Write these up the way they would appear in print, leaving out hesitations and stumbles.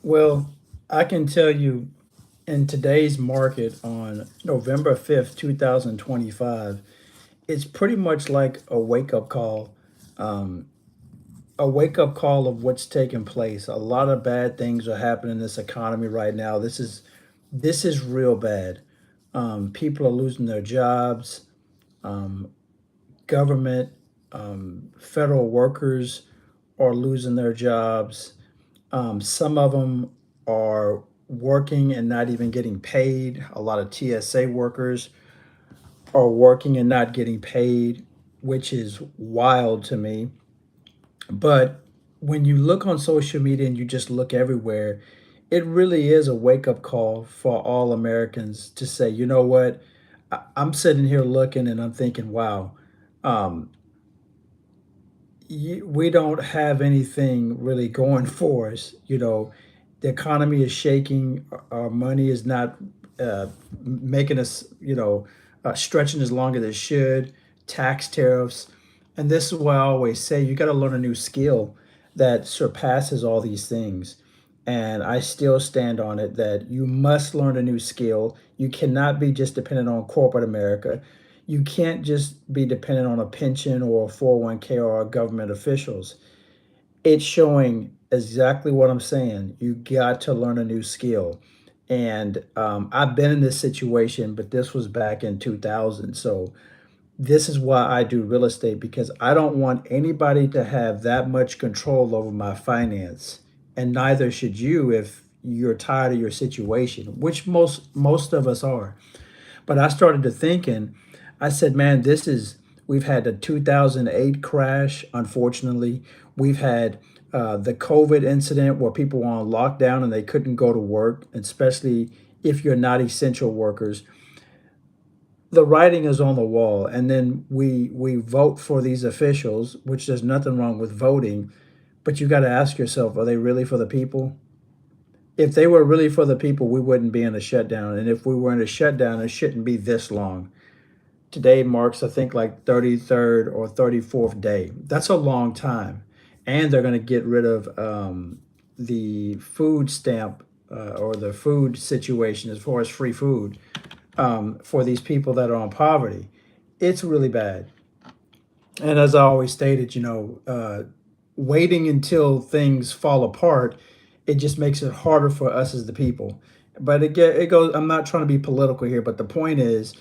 Well, I can tell you in today's market on November 5th, 2025, it's pretty much like a wake up call of what's taking place. A lot of bad things are happening in this economy right now. This is real bad. People are losing their jobs. Um, Government, federal workers are losing their jobs. Some of them are working and not even getting paid. A lot of TSA workers are working and not getting paid, which is wild to me. But when you look on social media and you just look everywhere, it really is a wake up call for all Americans to say, you know what? I'm sitting here looking and I'm thinking, wow, um, we don't have anything really going for us. The economy is shaking. Our money is not making us, stretching as long as it should. Tax tariffs, and this is why I always say you got to learn a new skill that surpasses all these things. And I still stand on it that you must learn a new skill. You cannot be just dependent on corporate America. You can't just be dependent on a pension or a 401k or government officials. It's showing exactly what I'm saying. You got to learn a new skill. And I've been in this situation, but this was back in 2000. So this is why I do real estate because I don't want anybody to have that much control over my finance. And neither should you if you're tired of your situation, which most of us are. But I started to thinking, I said, man, we've had the 2008 crash, unfortunately. We've had the COVID incident where people were on lockdown and they couldn't go to work, especially if you're not essential workers. The writing is on the wall. And then we vote for these officials, which there's nothing wrong with voting. But you got to ask yourself, are they really for the people? If they were really for the people, we wouldn't be in a shutdown. And if we were in a shutdown, it shouldn't be this long. Today marks, I think, like 33rd or 34th day. That's a long time. And they're going to get rid of the food stamp or the food situation as far as free food for these people that are on poverty. It's really bad. And as I always stated, waiting until things fall apart, it just makes it harder for us as the people. But it goes. I'm not trying to be political here, but the point is,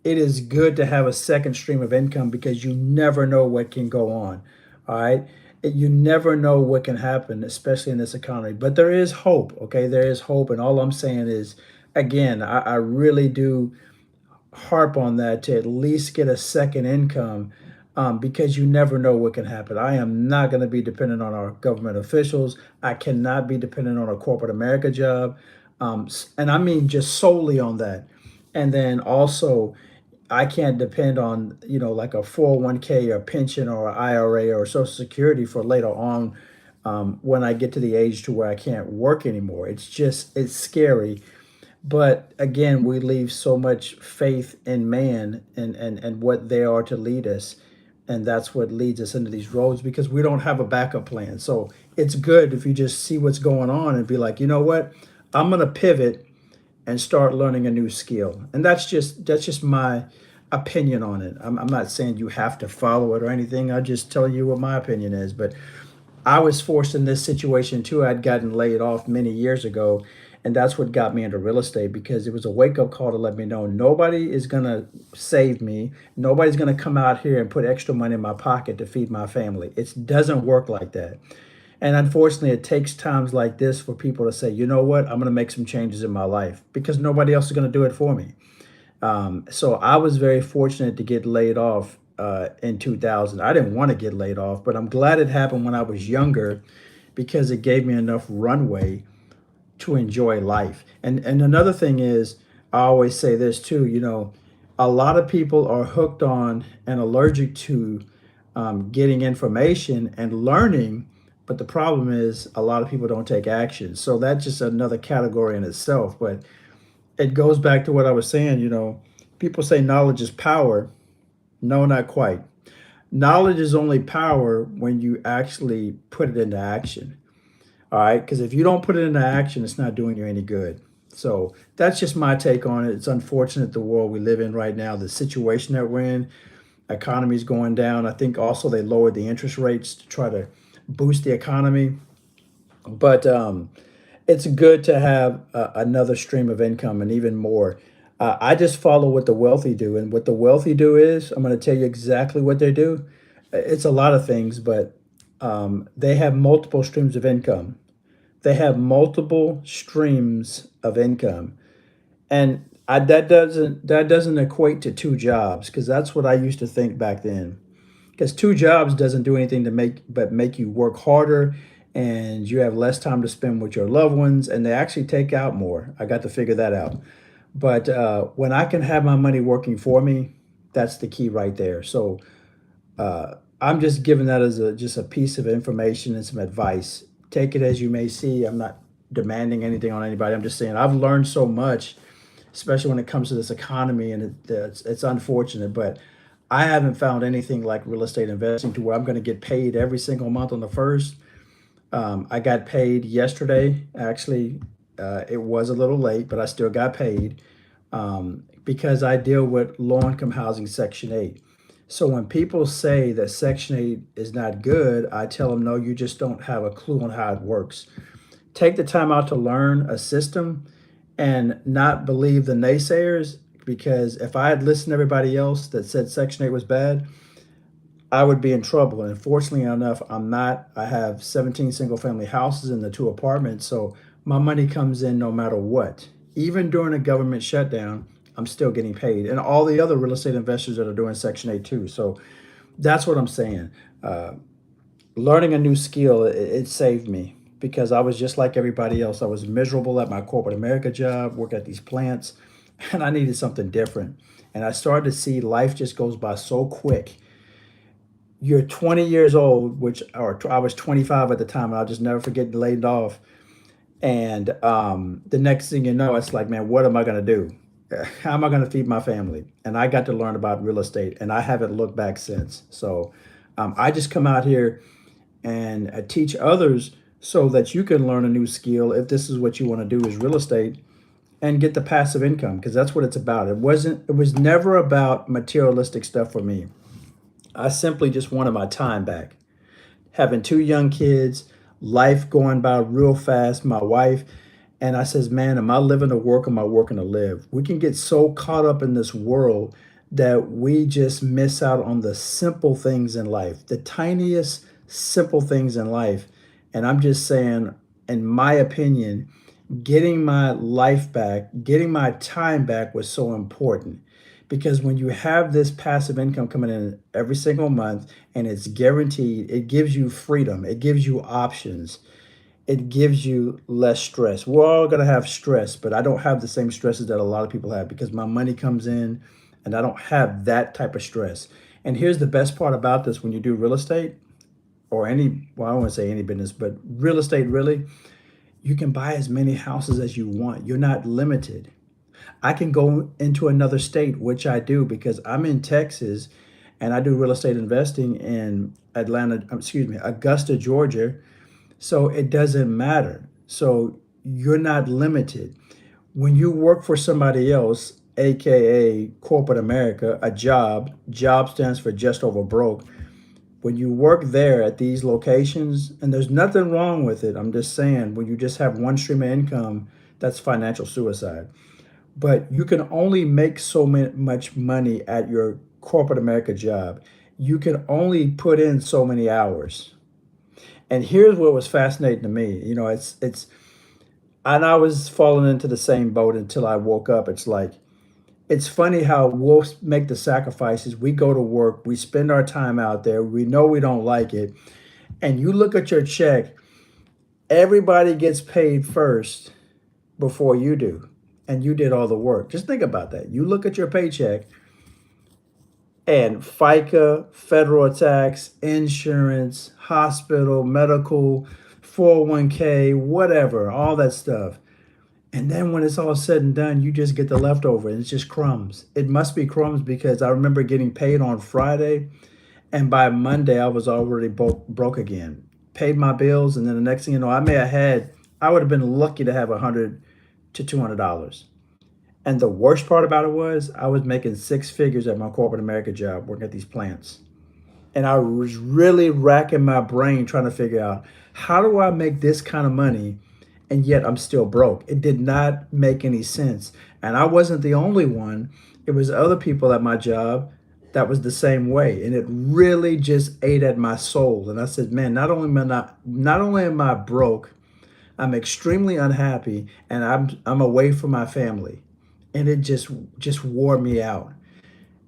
it is good to have a second stream of income because you never know what can go on. All right, you never know what can happen, especially in this economy. But there is hope. Okay, there is hope, and all I'm saying is, again, I really do harp on that to at least get a second income because you never know what can happen. I am not going to be dependent on our government officials. I cannot be dependent on a corporate America job. And I mean just solely on that. And then also, I can't depend on, like a 401k or pension or IRA or Social Security for later on when I get to the age to where I can't work anymore. It's scary, but again, we leave so much faith in man and what they are to lead us. And that's what leads us into these roads because we don't have a backup plan. So it's good if you just see what's going on and be like, you know what? I'm gonna pivot and start learning a new skill. And that's just my opinion on it. I'm not saying you have to follow it or anything. I just tell you what my opinion is. But I was forced in this situation too. I'd gotten laid off many years ago, and that's what got me into real estate because it was a wake up call to let me know nobody is going to save me. Nobody's going to come out here and put extra money in my pocket to feed my family. It doesn't work like that. And unfortunately, it takes times like this for people to say, you know what, I'm going to make some changes in my life because nobody else is going to do it for me. So I was very fortunate to get laid off in 2000. I didn't want to get laid off, but I'm glad it happened when I was younger because it gave me enough runway to enjoy life. And another thing is, I always say this too, a lot of people are hooked on and allergic to getting information and learning, but the problem is a lot of people don't take action. So that's just another category in itself. But it goes back to what I was saying, people say knowledge is power. No, not quite. Knowledge is only power when you actually put it into action. All right, because if you don't put it into action, it's not doing you any good. So that's just my take on it. It's unfortunate the world we live in right now, the situation that we're in, economy's going down. I think also they lowered the interest rates to try to boost the economy. But it's good to have another stream of income and even more. I just follow what the wealthy do, and what the wealthy do is I'm going to tell you exactly what they do. It's a lot of things, but they have multiple streams of income. They have multiple streams of income, and that doesn't equate to two jobs because that's what I used to think back then. Because two jobs doesn't do anything to make you work harder, and you have less time to spend with your loved ones, and they actually take out more. I got to figure that out. But when I can have my money working for me, that's the key right there. So I'm just giving that as just a piece of information and some advice. Take it as you may see. I'm not demanding anything on anybody. I'm just saying I've learned so much, especially when it comes to this economy, and it's unfortunate, but I haven't found anything like real estate investing to where I'm going to get paid every single month on the first. I got paid yesterday. Actually, it was a little late, but I still got paid because I deal with low income housing Section 8. So when people say that Section 8 is not good, I tell them, no, you just don't have a clue on how it works. Take the time out to learn a system and not believe the naysayers, because if I had listened to everybody else that said Section 8 was bad, I would be in trouble. And fortunately enough, I'm not. I have 17 single family houses and the two apartments. So my money comes in no matter what. Even during a government shutdown, I'm still getting paid. And all the other real estate investors that are doing Section 8 too. So that's what I'm saying. Uh, Learning a new skill, it saved me because I was just like everybody else. I was miserable at my corporate America job, work at these plants, and I needed something different. And I started to see life just goes by so quick. You're 20 years old, which or I was 25 at the time, and I'll just never forget laid off. And the next thing you know, it's like, man, what am I going to do? How am I going to feed my family? And I got to learn about real estate, and I haven't looked back since. So I just come out here and teach others so that you can learn a new skill if this is what you want to do is real estate and get the passive income, because that's what it's about. It was never about materialistic stuff for me. I simply just wanted my time back. Having two young kids, life going by real fast, my wife, and I says, man, am I living to work? Am I working to live? We can get so caught up in this world that we just miss out on the simple things in life, the tiniest simple things in life. And I'm just saying, in my opinion, getting my life back, getting my time back was so important, because when you have this passive income coming in every single month and it's guaranteed, it gives you freedom, it gives you options, it gives you less stress. We're all going to have stress, but I don't have the same stresses that a lot of people have because my money comes in and I don't have that type of stress. And here's the best part about this: when you do real estate or any, well, I don't want to say any business, but real estate really, you can buy as many houses as you want. You're not limited. I can go into another state, which I do because I'm in Texas and I do real estate investing in Augusta, Georgia. So it doesn't matter. So you're not limited. When you work for somebody else, AKA corporate America, job stands for just over broke. When you work there at these locations, and there's nothing wrong with it, I'm just saying, when you just have one stream of income, that's financial suicide. But you can only make so much money at your corporate America job. You can only put in so many hours. And here's what was fascinating to me. And I was falling into the same boat until I woke up. It's like, it's funny how we'll make the sacrifices. We go to work, we spend our time out there, we know we don't like it. And you look at your check, everybody gets paid first before you do. And you did all the work. Just think about that. You look at your paycheck and FICA, federal tax, insurance, hospital, medical, 401k, whatever, all that stuff. And then when it's all said and done, you just get the leftover and it's just crumbs. It must be crumbs because I remember getting paid on Friday and by Monday I was already broke again. paid my bills, and then the next thing you know, I would have been lucky to have $100 to $200. And the worst part about it was I was making six figures at my corporate America job working at these plants. And I was really racking my brain trying to figure out, how do I make this kind of money and yet I'm still broke? It did not make any sense. And I wasn't the only one. It was other people at my job that was the same way. And it really just ate at my soul. And I said, man, not only am I broke, I'm extremely unhappy, and I'm away from my family. And it just wore me out.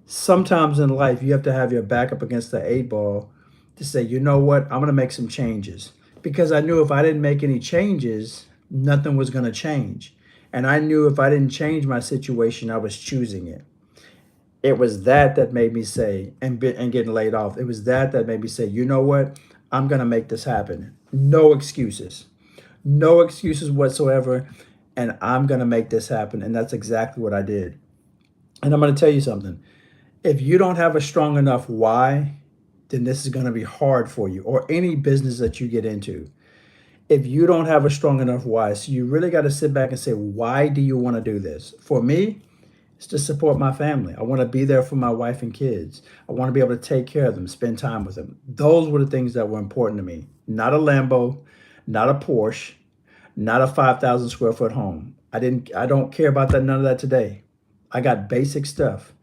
Sometimes in life you have to have your back up against the eight ball to say, you know what, I'm going to make some changes, because I knew if I didn't make any changes, nothing was going to change. And I knew if I didn't change my situation, I was choosing it. It was that made me say, and getting laid off, it was that made me say, you know what, I'm going to make this happen. No excuses, no excuses whatsoever, and I'm going to make this happen. And that's exactly what I did. And I'm going to tell you something. If you don't have a strong enough why, then this is going to be hard for you, or any business that you get into. If you don't have a strong enough why, so you really got to sit back and say, why do you want to do this? For me, it's to support my family. I want to be there for my wife and kids. I want to be able to take care of them, spend time with them. Those were the things that were important to me. Not a Lambo, not a Porsche, not a 5,000 square foot home. I don't care about that, none of that today. I got basic stuff,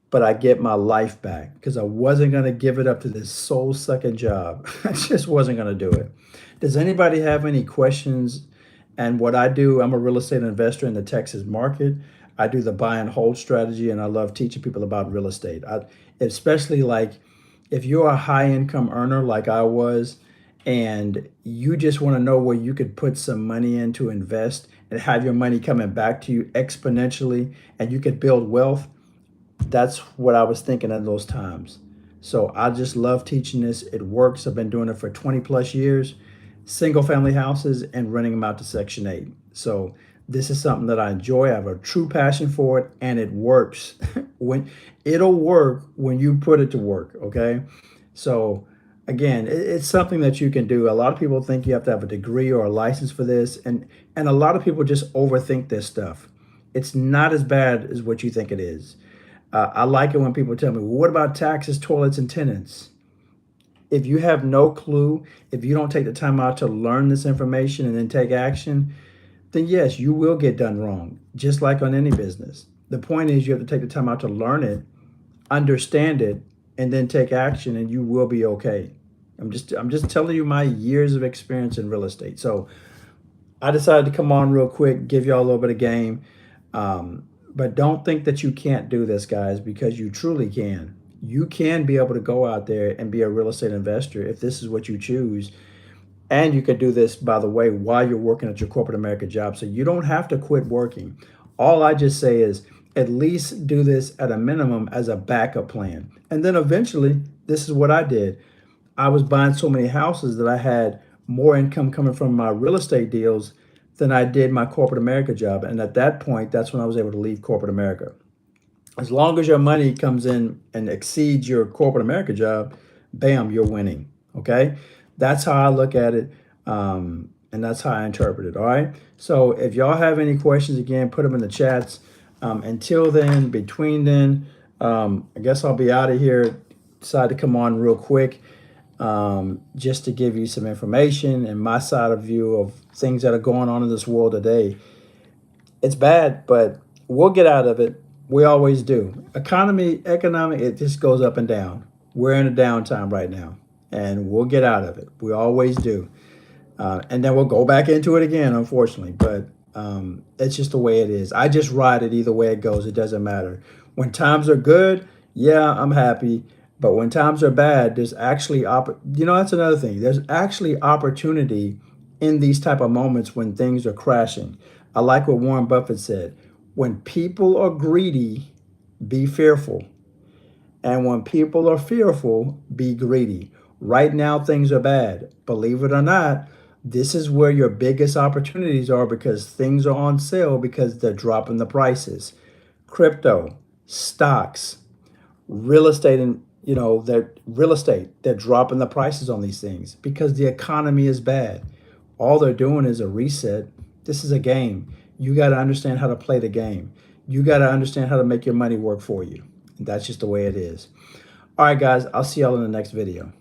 but I get my life back because I wasn't going to give it up to this soul sucking job. I just wasn't going to do it. Does anybody have any questions? And what I do, I'm a real estate investor in the Texas market. I do the buy and hold strategy, and I love teaching people about real estate. Especially like if you're a high income earner like I was, and you just want to know where you could put some money in to invest and have your money coming back to you exponentially, and you could build wealth. That's what I was thinking at those times. So I just love teaching this. It works. I've been doing it for 20 plus years, single family houses and renting them out to Section 8. So this is something that I enjoy. I have a true passion for it, and it works. When it'll work when you put it to work, okay? So again, it's something that you can do. A lot of people think you have to have a degree or a license for this, and a lot of people just overthink this stuff. It's not as bad as what you think it is. I like it when people tell me, well, what about taxes, toilets, and tenants? If you have no clue, if you don't take the time out to learn this information and then take action, then yes, you will get done wrong, just like on any business. The point is you have to take the time out to learn it, understand it, and then take action, and you will be okay. I'm just telling you my years of experience in real estate. So I decided to come on real quick, give y'all a little bit of game. But don't think that you can't do this, guys, because you truly can. You can be able to go out there and be a real estate investor if this is what you choose. And you could do this, by the way, while you're working at your corporate America job. So you don't have to quit working. All I just say is at least do this at a minimum as a backup plan. And then eventually, this is what I did. I was buying so many houses that I had more income coming from my real estate deals than I did my corporate America job. And at that point, that's when I was able to leave corporate America. As long as your money comes in and exceeds your corporate America job, bam, you're winning. Okay. That's how I look at it. And that's how I interpret it. All right. So if y'all have any questions, again, put them in the chats. Until then, between then, I guess I'll be out of here. Decided to come on real quick just to give you some information and my side of view of things that are going on in this world today. It's bad, but we'll get out of it. We always do. Economic, it just goes up and down. We're in a downtime right now, and we'll get out of it. We always do. And then we'll go back into it again, unfortunately. But it's just the way it is. I just ride it either way it goes. It doesn't matter. When times are good, yeah, I'm happy. But when times are bad, there's actually, that's another thing. There's actually opportunity in these type of moments when things are crashing. I like what Warren Buffett said. When people are greedy, be fearful. And when people are fearful, be greedy. Right now, things are bad. Believe it or not, this is where your biggest opportunities are because things are on sale because they're dropping the prices. Crypto, stocks, real estate, and You know, that real estate, they're dropping the prices on these things because the economy is bad. All they're doing is a reset. This is a game. You got to understand how to play the game. You got to understand how to make your money work for you. And that's just the way it is. All right, guys, I'll see y'all in the next video.